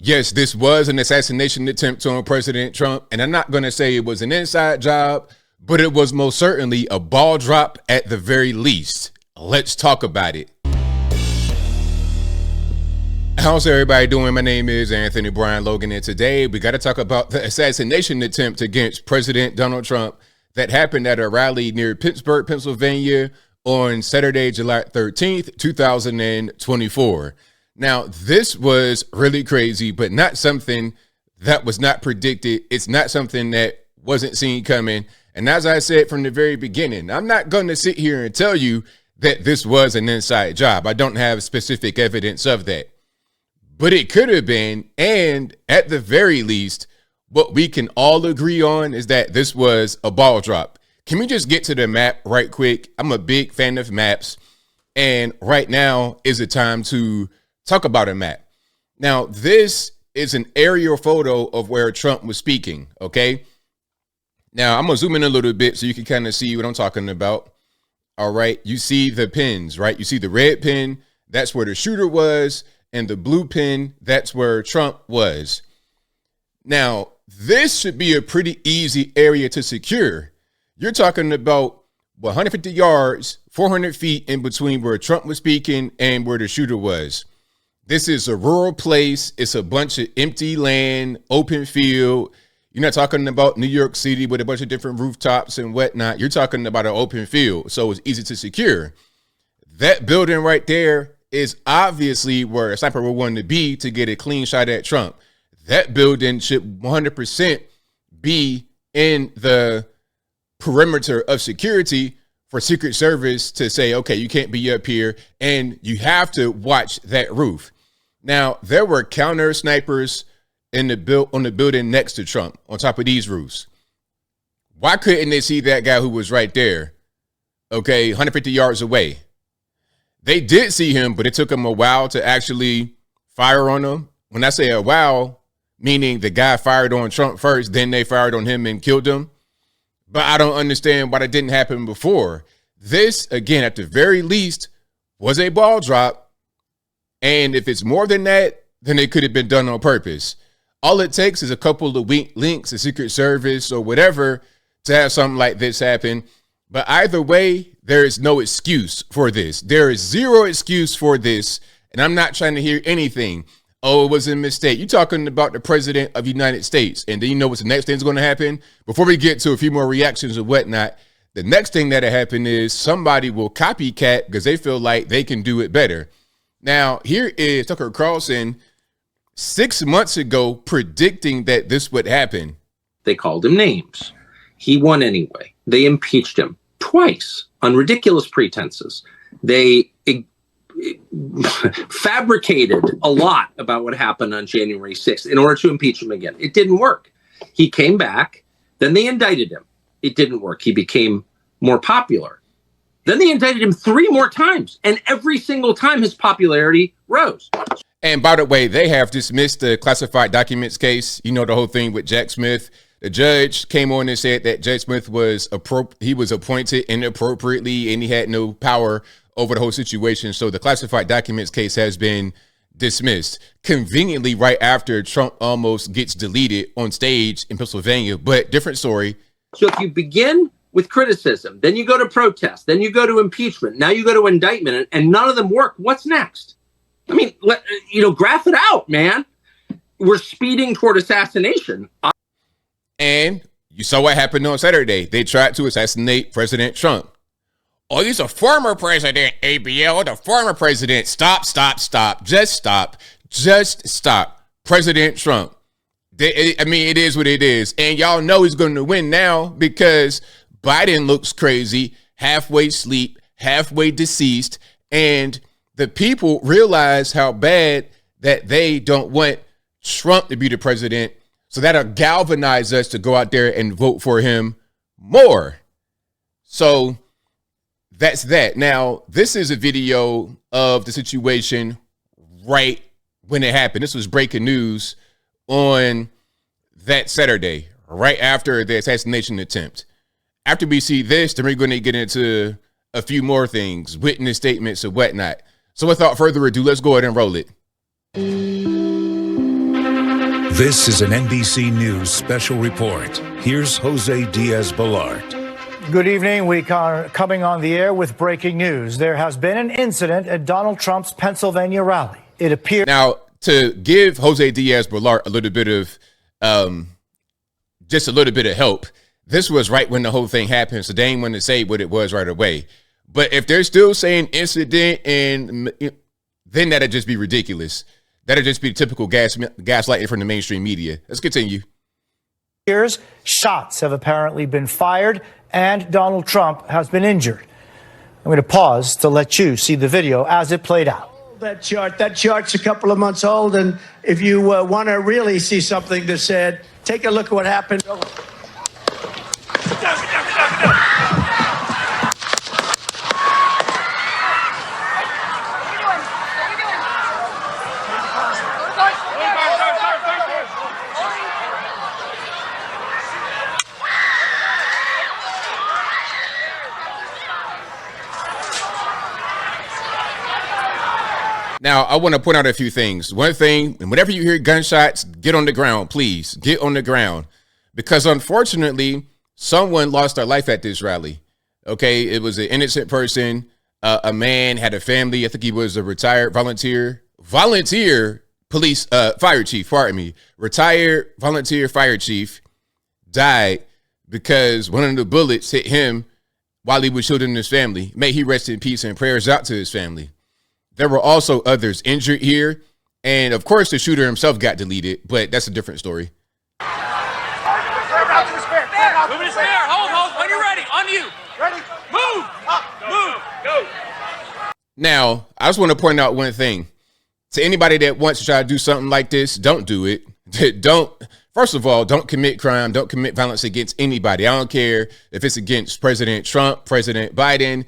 Yes, this was an assassination attempt on President Trump, and I'm not going to say it was an inside job, but it was most certainly a ball drop at the very least. Let's talk about it. How's everybody doing? My name is Anthony Brian Logan, and today we got to talk about the assassination attempt against President Donald Trump that happened at a rally near Pittsburgh, Pennsylvania on Saturday, July 13th, 2024. Now, this was really crazy, but not something that was not predicted. It's not something that wasn't seen coming. And as I said from the very beginning, I'm not going to sit here and tell you that this was an inside job. I don't have specific evidence of that. But it could have been, and at the very least, what we can all agree on is that this was a ball drop. Can we just get to the map right quick? I'm a big fan of maps, and right now is the time to talk about a map. Now, this is an aerial photo of where Trump was speaking, okay? Now, I'm going to zoom in a little bit so you can kind of see what I'm talking about. All right, you see the pins, right? You see the red pin, that's where the shooter was, and the blue pin, that's where Trump was. Now, this should be a pretty easy area to secure. You're talking about 150 yards, 400 feet in between where Trump was speaking and where the shooter was. This is a rural place. It's a bunch of empty land, open field. You're not talking about New York City with a bunch of different rooftops and whatnot. You're talking about an open field, so it's easy to secure. That building right there is obviously where a sniper would want to be to get a clean shot at Trump. That building should 100% be in the perimeter of security for Secret Service to say, okay, you can't be up here, and you have to watch that roof. Now, there were counter snipers on the building next to Trump on top of these roofs. Why couldn't they see that guy who was right there? Okay, 150 yards away. They did see him, but it took them a while to actually fire on him. When I say a while, meaning the guy fired on Trump first, then they fired on him and killed him. But I don't understand why that didn't happen before. This, again, at the very least, was a ball drop. And if it's more than that, then it could have been done on purpose. All it takes is a couple of weak links to Secret Service or whatever to have something like this happen. But either way, there is no excuse for this. There is zero excuse for this. And I'm not trying to hear anything. Oh, it was a mistake. You're talking about the president of the United States. And then you know what's the next thing is going to happen? Before we get to a few more reactions and whatnot, the next thing that'll happen is somebody will copycat because they feel like they can do it better. Now, here is Tucker Carlson 6 months ago predicting that this would happen. They called him names. He won anyway. They impeached him twice on ridiculous pretenses. They fabricated a lot about what happened on January 6th in order to impeach him again. It didn't work. He came back. Then they indicted him. It didn't work. He became more popular. Then they indicted him 3 more times. And every single time his popularity rose. And by the way, they have dismissed the classified documents case. You know, the whole thing with Jack Smith. The judge came on and said that Jack Smith was appointed inappropriately and he had no power over the whole situation. So the classified documents case has been dismissed conveniently right after Trump almost gets deleted on stage in Pennsylvania, but different story. So if you begin with criticism, then you go to protest, then you go to impeachment, now you go to indictment, and none of them work. What's next? I mean, graph it out, man. We're speeding toward assassination. And you saw what happened on Saturday. They tried to assassinate President Trump. Oh, he's a former president, ABL, the former president. Stop. Just stop. President Trump. It is what it is. And y'all know he's going to win now because Biden looks crazy, halfway asleep, halfway deceased. And the people realize how bad that they don't want Trump to be the president. So that'll galvanize us to go out there and vote for him more. So that's that. Now, this is a video of the situation right when it happened. This was breaking news on that Saturday, right after the assassination attempt. After we see this, then we're going to get into a few more things, witness statements and whatnot. So without further ado, let's go ahead and roll it. This is an NBC News Special Report. Here's Jose Diaz-Balart. Good evening. We are coming on the air with breaking news. There has been an incident at Donald Trump's Pennsylvania rally. It appears now to give Jose Diaz-Balart a little bit of just a little bit of help. This was right when the whole thing happened, so they ain't want to say what it was right away. But if they're still saying incident, and then that'd just be ridiculous. That'd just be typical gaslighting from the mainstream media. Let's continue. Shots have apparently been fired, and Donald Trump has been injured. I'm going to pause to let you see the video as it played out. That chart's a couple of months old, and if you want to really see something that's said, take a look at what happened. Now, I want to point out a few things. One thing, and whenever you hear gunshots, get on the ground, please. Get on the ground. Because unfortunately, someone lost their life at this rally. Okay, it was an innocent person. A man had a family. I think he was a retired volunteer police, fire chief, pardon me. Retired volunteer fire chief died because one of the bullets hit him while he was shielding his family. May he rest in peace, and prayers out to his family. There were also others injured here. And of course, the shooter himself got deleted, but that's a different story. Move to spare. Hold. When you're ready. On you. Ready. Move. Move. Go. Now, I just want to point out one thing. To anybody that wants to try to do something like this, don't do it. First of all, don't commit crime. Don't commit violence against anybody. I don't care if it's against President Trump, President Biden,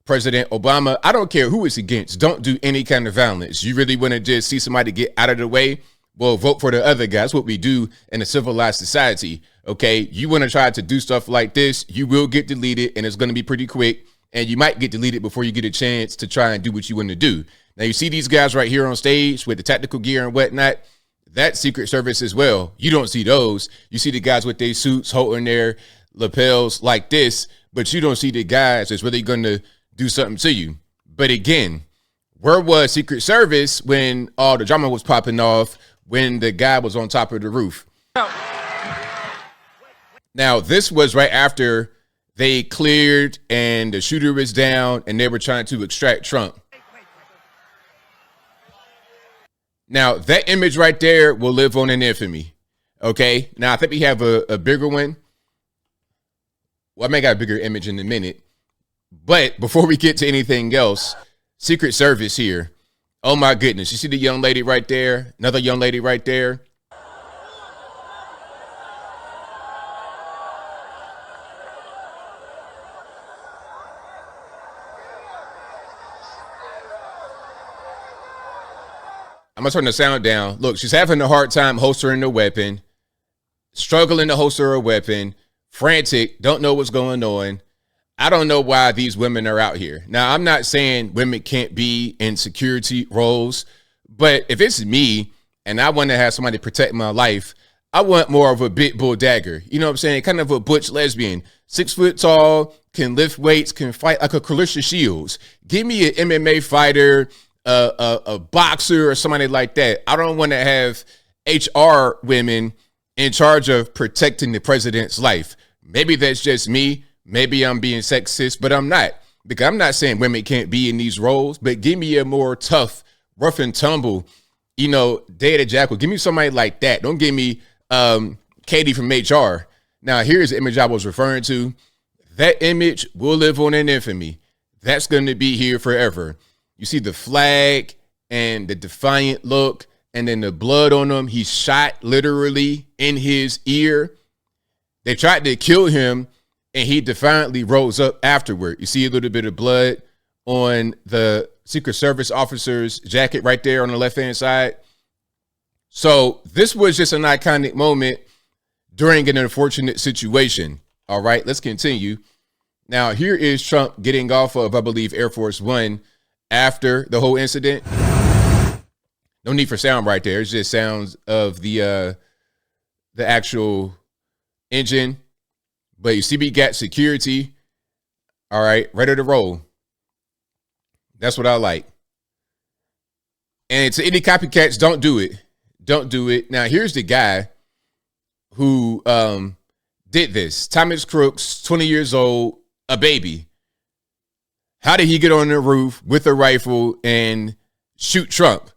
President Obama. I don't care who it's against. Don't do any kind of violence. You really want to just see somebody get out of the way? Well, vote for the other guy. That's what we do in a civilized society. Okay, you want to try to do stuff like this, you will get deleted, and it's going to be pretty quick. And you might get deleted before you get a chance to try and do what you want to do. Now, you see these guys right here on stage with the tactical gear and whatnot. That's Secret Service as well. You don't see those. You see the guys with their suits holding their lapels like this, but you don't see the guys that's really going to do something to you. But again, where was Secret Service when all the drama was popping off, when the guy was on top of the roof? Now, this was right after they cleared and the shooter was down and they were trying to extract Trump. Now, that image right there will live on in infamy. Okay. Now, I think we have a bigger one. Well, I may got a bigger image in a minute. But before we get to anything else, Secret Service here. Oh, my goodness. You see the young lady right there? Another young lady right there. I'm going to turn the sound down. Look, she's having a hard time holstering the weapon, struggling to holster her weapon, frantic, don't know what's going on. I don't know why these women are out here. Now, I'm not saying women can't be in security roles, but if it's me and I want to have somebody protect my life, I want more of a big bull dagger. You know what I'm saying? Kind of a butch lesbian, 6 foot tall, can lift weights, can fight like a Clarissa Shields. Give me an MMA fighter, a boxer or somebody like that. I don't want to have HR women in charge of protecting the president's life. Maybe that's just me. Maybe I'm being sexist, but I'm not. Because I'm not saying women can't be in these roles, but give me a more tough, rough and tumble, Data Jackal. Give me somebody like that. Don't give me Katie from HR. Now, here's the image I was referring to. That image will live on in infamy. That's going to be here forever. You see the flag and the defiant look and then the blood on him. He's shot literally in his ear. They tried to kill him, and he defiantly rose up afterward. You see a little bit of blood on the Secret Service officer's jacket right there on the left-hand side. So this was just an iconic moment during an unfortunate situation. All right, let's continue. Now, here is Trump getting off of, I believe, Air Force One after the whole incident. No need for sound right there. It's just sounds of the the actual engine, but you see we got security. All right, ready to roll. That's what I like. And to any copycats, don't do it. Don't do it. Now, here's the guy who did this. Thomas Crooks, 20 years old, a baby. How did he get on the roof with a rifle and shoot Trump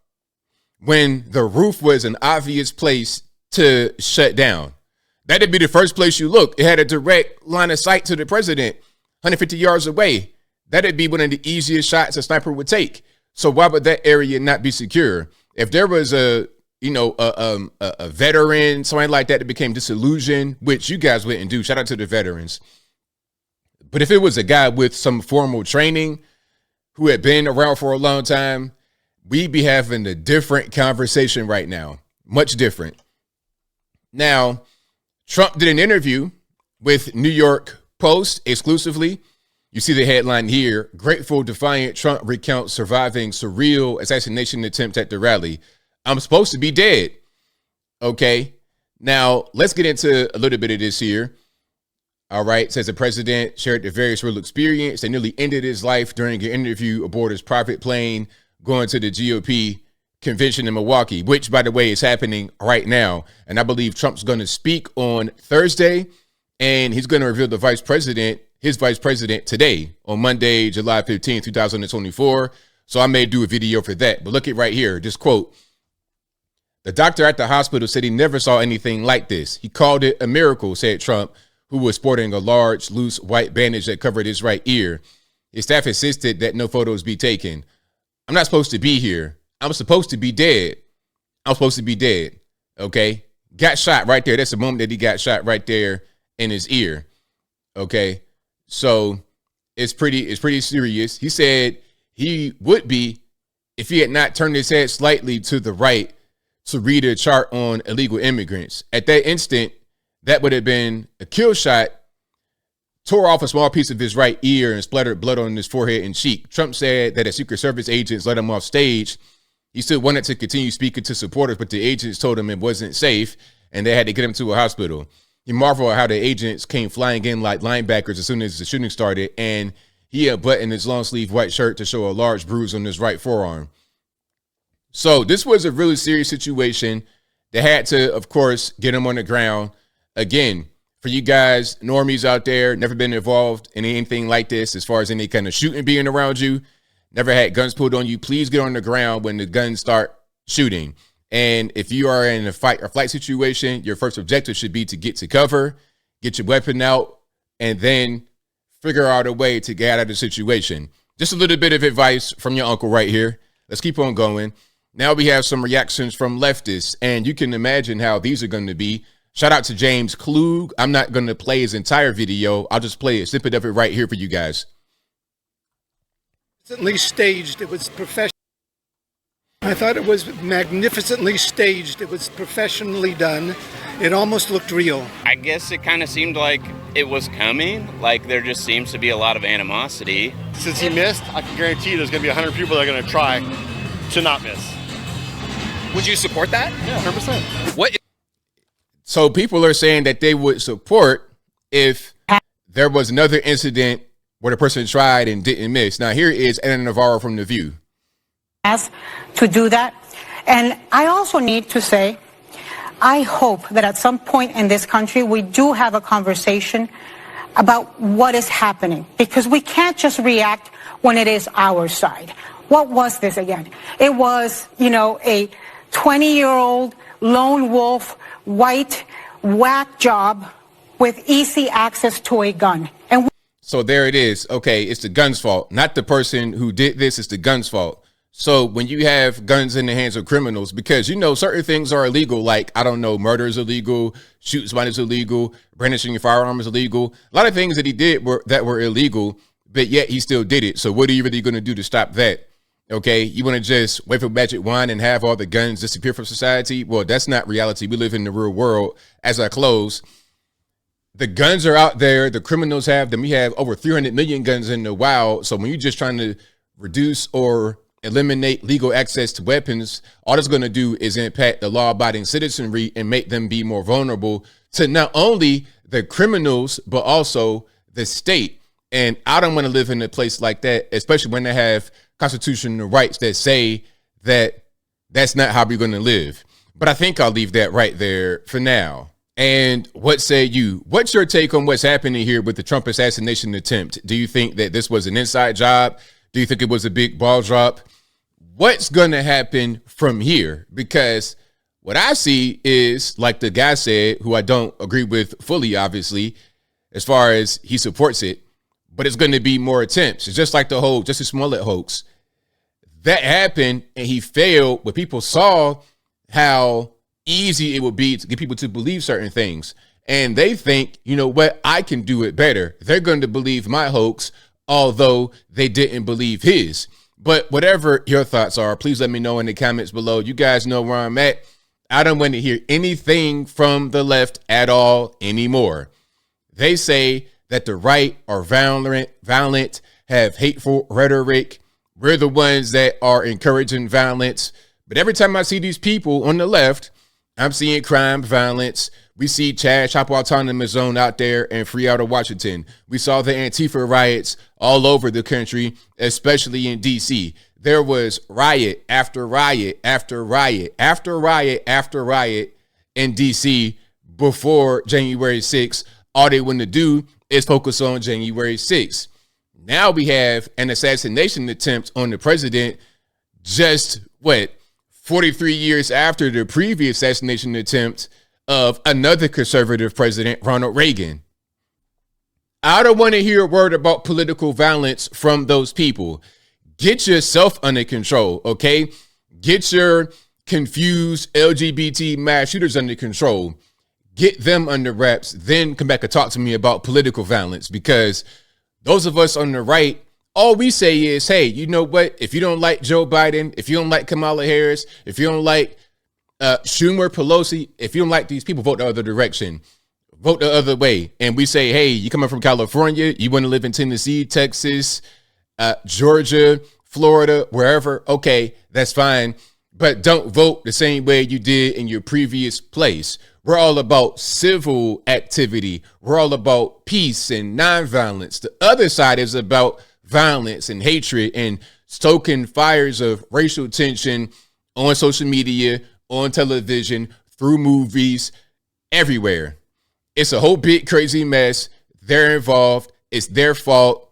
when the roof was an obvious place to shut down? That'd be the first place you look. It had a direct line of sight to the president, 150 yards away. That'd be one of the easiest shots a sniper would take. So why would that area not be secure? If there was a veteran, something like that became disillusioned, which you guys wouldn't do. Shout out to the veterans. But if it was a guy with some formal training who had been around for a long time, we'd be having a different conversation right now. Much different. Now, Trump did an interview with New York Post exclusively. You see the headline here: grateful, defiant Trump recounts surviving surreal assassination attempt at the rally. I'm supposed to be dead. Okay. Now, let's get into a little bit of this here. All right. Says the president shared the various real experience that nearly ended his life during an interview aboard his private plane going to the GOP convention in Milwaukee, which, by the way, is happening right now. And I believe Trump's going to speak on Thursday, and he's going to reveal his vice president today on Monday, July 15th, 2024. So I may do a video for that. But look at right here. This quote: the doctor at the hospital said he never saw anything like this. He called it a miracle, said Trump, who was sporting a large, loose white bandage that covered his right ear. His staff insisted that no photos be taken. I'm not supposed to be here. I'm supposed to be dead. I'm supposed to be dead. Okay. Got shot right there. That's the moment that he got shot right there in his ear. Okay. So it's pretty serious. He said he would be if he had not turned his head slightly to the right to read a chart on illegal immigrants. At that instant, that would have been a kill shot. Tore off a small piece of his right ear and splattered blood on his forehead and cheek. Trump said that as Secret Service agents let him off stage, he still wanted to continue speaking to supporters, but the agents told him it wasn't safe and they had to get him to a hospital. He marveled at how the agents came flying in like linebackers as soon as the shooting started, and he unbuttoned his long sleeve white shirt to show a large bruise on his right forearm. So this was a really serious situation. They had to, of course, get him on the ground. Again, for you guys, normies out there, never been involved in anything like this as far as any kind of shooting being around you, never had guns pulled on you, please get on the ground when the guns start shooting. And if you are in a fight or flight situation, your first objective should be to get to cover, get your weapon out, and then figure out a way to get out of the situation. Just a little bit of advice from your uncle right here. Let's keep on going. Now we have some reactions from leftists, and you can imagine how these are going to be. Shout out to James Klug. I'm not going to play his entire video. I'll just play a snippet of it right here for you guys. Magnificently staged. It was professional. I thought it was magnificently staged. It was professionally done. It almost looked real. I guess it kind of seemed like it was coming. Like there just seems to be a lot of animosity. Since he missed, I can guarantee you there's going to be 100 people that are going to try to not miss. Would you support that? Yeah, 100%. What? So people are saying that they would support if there was another incident where the person tried and didn't miss. Now here is Anna Navarro from The View. To do that. And I also need to say, I hope that at some point in this country, we do have a conversation about what is happening, because we can't just react when it is our side. What was this again? It was, a 20-year-old lone wolf, white, whack job with easy access to a gun. And so there it is. Okay, it's the gun's fault, not the person who did this. It's the gun's fault. So when you have guns in the hands of criminals, because, certain things are illegal, like, murder is illegal, shooting somebody is illegal, brandishing your firearm is illegal. A lot of things that he did were illegal, but yet he still did it. So what are you really going to do to stop that? Okay, you want to just wave a magic wand and have all the guns disappear from society? Well, that's not reality. We live in the real world. As I close, the guns are out there. The criminals have them. We have over 300 million guns in the wild. So when you're just trying to reduce or eliminate legal access to weapons, all that's going to do is impact the law-abiding citizenry and make them be more vulnerable to not only the criminals, but also the state. And I don't want to live in a place like that, especially when they have constitutional rights that say that that's not how we're going to live. But I think I'll leave that right there for now. And what say you? What's your take on what's happening here with the Trump assassination attempt? Do you think that this was an inside job? Do you think it was a big ball drop? What's going to happen from here? Because what I see is, like the guy said, who I don't agree with fully, obviously, as far as he supports it, but it's going to be more attempts. It's just like the whole Justice Smollett hoax. That happened and he failed, but people saw how easy it would be to get people to believe certain things. And they think, you know what, I can do it better. They're going to believe my hoax, although they didn't believe his. But whatever your thoughts are, please let me know in the comments below. You guys know where I'm at. I don't want to hear anything from the left at all anymore. They say that the right are violent, have hateful rhetoric. We're the ones that are encouraging violence. But every time I see these people on the left, I'm seeing crime, violence. We see Chad Chopper Autonomous Zone out there in Free Out of Washington. We saw the Antifa riots all over the country, especially in D.C. There was riot after riot after riot after riot after riot in D.C. before January 6th. All they want to do is focus on January 6th. Now we have an assassination attempt on the president just, 43 years after the previous assassination attempt of another conservative president, Ronald Reagan. I don't want to hear a word about political violence from those people. Get yourself under control, okay? Get your confused LGBT mass shooters under control. Get them under wraps, then come back and talk to me about political violence, because those of us on the right, all we say is, hey, you know what? If you don't like Joe Biden, if you don't like Kamala Harris, if you don't like Schumer, Pelosi, if you don't like these people, vote the other direction. Vote the other way. And we say, hey, you coming from California, you want to live in Tennessee, Texas, Georgia, Florida, wherever. Okay, that's fine. But don't vote the same way you did in your previous place. We're all about civil activity. We're all about peace and nonviolence. The other side is about violence and hatred and stoking fires of racial tension on social media, on television, through movies, everywhere. It's a whole big crazy mess. They're involved. It's their fault.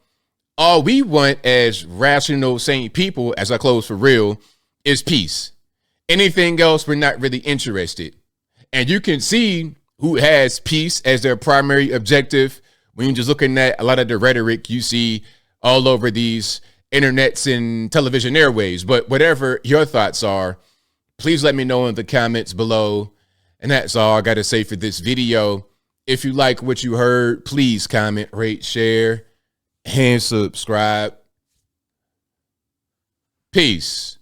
All we want as rational, sane people, as I close for real, is peace. Anything else, we're not really interested. And you can see who has peace as their primary objective when you're just looking at a lot of the rhetoric you see all over these internets and television airways. But whatever your thoughts are, please let me know in the comments below. And that's all I got to say for this video. If you like what you heard, please comment, rate, share, and subscribe. Peace.